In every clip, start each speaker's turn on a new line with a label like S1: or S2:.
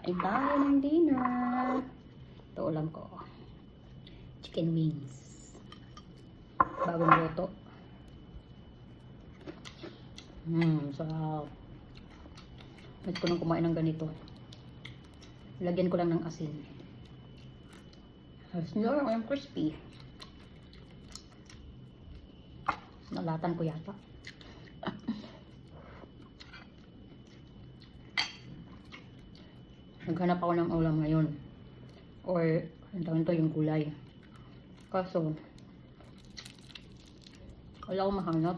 S1: Kain tayo ng dinner. Ito ulam ko. Chicken wings. Bagong luto. Sarap. Gusto ko nang kumain ng ganito. Lagyan ko lang ng asin. Sarap yung crispy. Nalatan ko yata. Naghanap ako ng ulam ngayon. Or, ang tawag ito, yung gulay. Kaso, wala akong mahanap.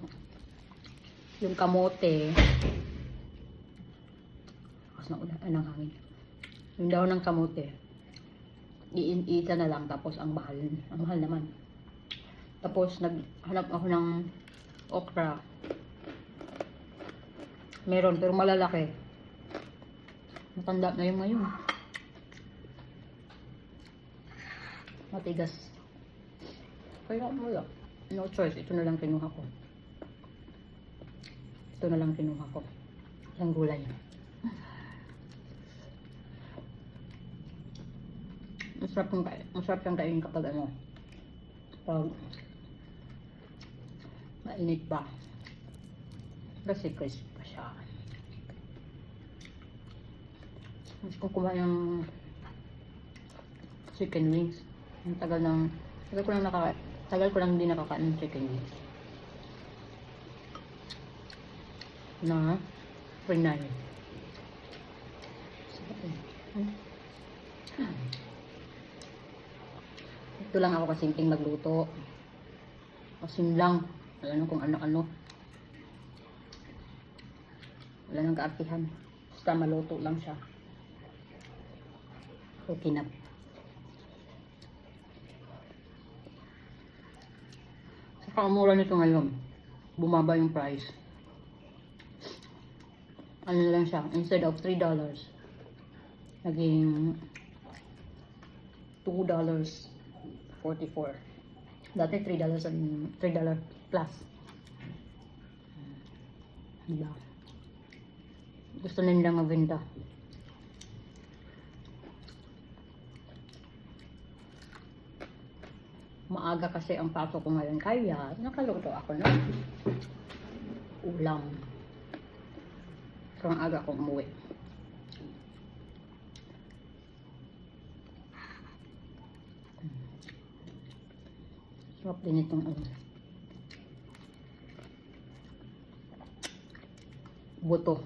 S1: Yung kamote. Kasi ng hangin. Yung daw ng kamote. Iisa na lang, tapos ang mahal. Ang mahal naman. Tapos, naghanap ako ng okra. Meron, pero malalaki. Matanda na yung ngayon. Matigas. Kaya wala. No choice. Ito na lang kinuha ko. Ito na lang kinuha ko. Isang gulay. Masarap yung kainin kapag ano. Pag mainit pa. Kasi crisp pa siya. Gusto ko kumain ng chicken wings. Tagal ko lang hindi nakakain ng chicken wings. Na Prinay. Ito lang ako kasimpleng magluto. Asin lang. Wala nang kung ano-ano. Wala nang kaartihan. Basta maluto lang siya. Okay na. Saka ang mura nito ngayon. Bumaba yung price. Ano lang siya. Instead of $3, naging $2.44. Dati $3 plus. Diba? Gusto na nilang mabenta. Maaga kasi ang pasok ko ngayon, kaya nakaluto ako ng ulam. So, ang aga ko umuwi. Sarap din itong buto.